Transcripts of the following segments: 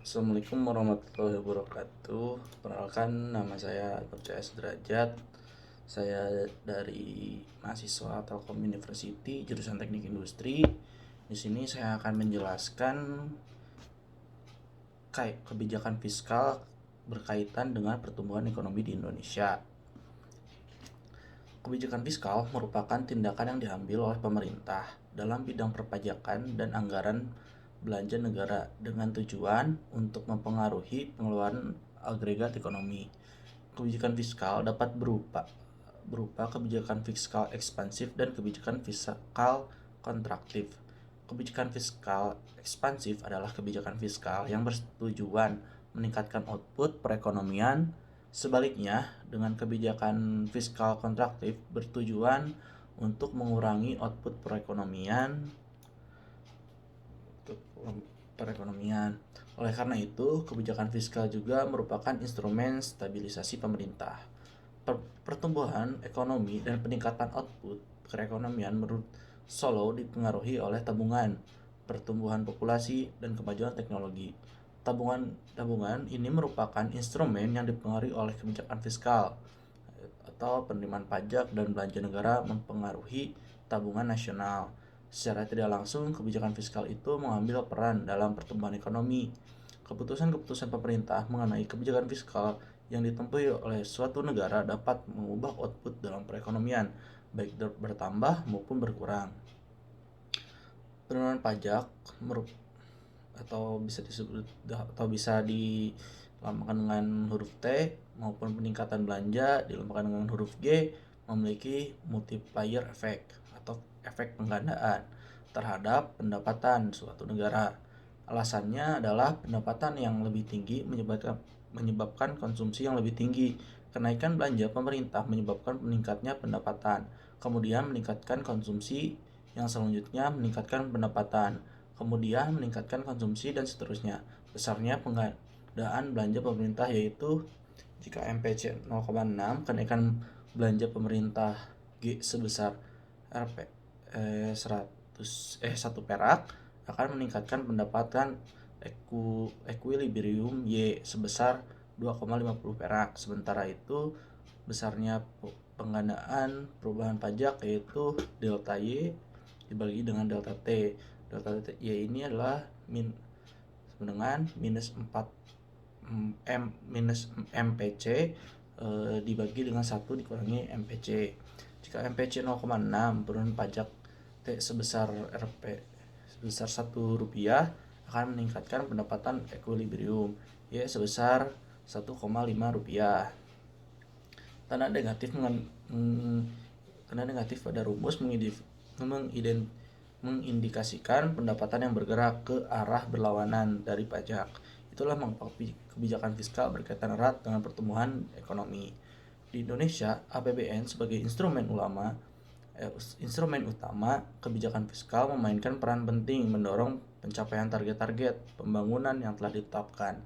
Assalamualaikum warahmatullahi wabarakatuh. Perkenalkan, nama saya CS Derajat. Saya dari mahasiswa Telkom University jurusan Teknik Industri. Di sini saya akan menjelaskan kebijakan fiskal berkaitan dengan pertumbuhan ekonomi di Indonesia. Kebijakan fiskal merupakan tindakan yang diambil oleh pemerintah dalam bidang perpajakan dan anggaran belanja negara dengan tujuan untuk mempengaruhi pengeluaran agregat ekonomi. Kebijakan fiskal dapat berupa kebijakan fiskal ekspansif dan kebijakan fiskal kontraktif. Kebijakan fiskal ekspansif adalah kebijakan fiskal yang bertujuan meningkatkan output perekonomian. Sebaliknya, dengan kebijakan fiskal kontraktif bertujuan untuk mengurangi output perekonomian. Oleh karena itu, kebijakan fiskal juga merupakan instrumen stabilisasi pemerintah. Pertumbuhan ekonomi dan peningkatan output perekonomian menurut Solow dipengaruhi oleh tabungan, pertumbuhan populasi, dan kemajuan teknologi. Tabungan ini merupakan instrumen yang dipengaruhi oleh kebijakan fiskal atau penerimaan pajak dan belanja negara mempengaruhi tabungan nasional. Secara tidak langsung, kebijakan fiskal itu mengambil peran dalam pertumbuhan ekonomi. Keputusan-keputusan pemerintah mengenai kebijakan fiskal yang ditempuh oleh suatu negara dapat mengubah output dalam perekonomian, baik bertambah maupun berkurang. Penerimaan pajak atau bisa dilambangkan dengan huruf T, maupun peningkatan belanja dilambangkan dengan huruf G, memiliki multiplier effect atau efek penggandaan terhadap pendapatan suatu negara. Alasannya adalah pendapatan yang lebih tinggi menyebabkan konsumsi yang lebih tinggi. Kenaikan belanja pemerintah menyebabkan meningkatnya pendapatan, kemudian meningkatkan konsumsi, yang selanjutnya meningkatkan pendapatan, kemudian meningkatkan konsumsi, dan seterusnya. Besarnya penggandaan belanja pemerintah yaitu jika MPC 0,6, kenaikan belanja pemerintah G sebesar Rp 1 perak akan meningkatkan pendapatan ekuilibrium Y sebesar 2,50 perak. Sementara itu, besarnya penggandaan perubahan pajak yaitu delta Y dibagi dengan delta T. Delta Y ini adalah dengan minus MPC dibagi dengan 1 dikurangi MPC. Jika MPC 0,6, perubahan pajak T sebesar Rp 1 akan meningkatkan pendapatan ekuilibrium Y sebesar Rp1,5. Tanda negatif pada rumus mengindikasikan pendapatan yang bergerak ke arah berlawanan dari pajak. Itulah mengapa kebijakan fiskal berkaitan erat dengan pertumbuhan ekonomi. Di Indonesia, APBN sebagai instrumen utama kebijakan fiskal memainkan peran penting mendorong pencapaian target-target pembangunan yang telah ditetapkan.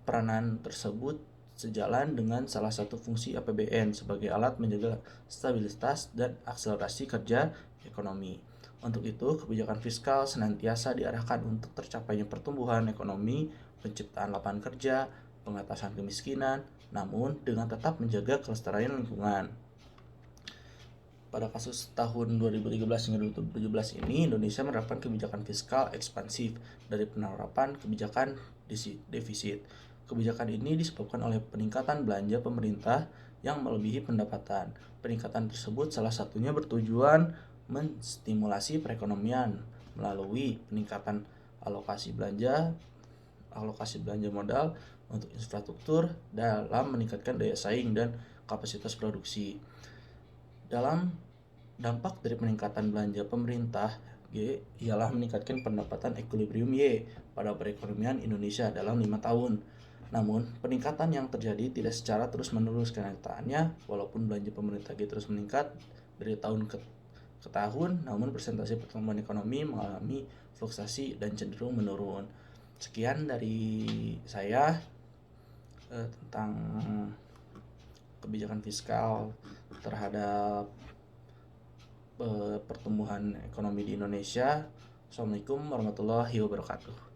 Peranan tersebut sejalan dengan salah satu fungsi APBN sebagai alat menjaga stabilitas dan akselerasi kerja ekonomi. Untuk itu, kebijakan fiskal senantiasa diarahkan untuk tercapainya pertumbuhan ekonomi, penciptaan lapangan kerja, pengatasan kemiskinan, namun dengan tetap menjaga kelestarian lingkungan. Pada kasus tahun 2013 hingga 2017 ini, Indonesia menerapkan kebijakan fiskal ekspansif dari penerapan kebijakan defisit. Kebijakan ini disebabkan oleh peningkatan belanja pemerintah yang melebihi pendapatan. Peningkatan tersebut salah satunya bertujuan menstimulasi perekonomian melalui peningkatan alokasi belanja modal untuk infrastruktur dalam meningkatkan daya saing dan kapasitas produksi. Dalam dampak dari peningkatan belanja pemerintah G ialah meningkatkan pendapatan ekuilibrium Y pada perekonomian Indonesia dalam 5 tahun. Namun, peningkatan yang terjadi tidak secara terus-menerus. Kenyataannya, walaupun belanja pemerintah G terus meningkat dari tahun ke tahun, namun persentase pertumbuhan ekonomi mengalami fluktuasi dan cenderung menurun. Sekian dari saya tentang kebijakan fiskal terhadap pertumbuhan ekonomi di Indonesia. Assalamualaikum warahmatullahi wabarakatuh.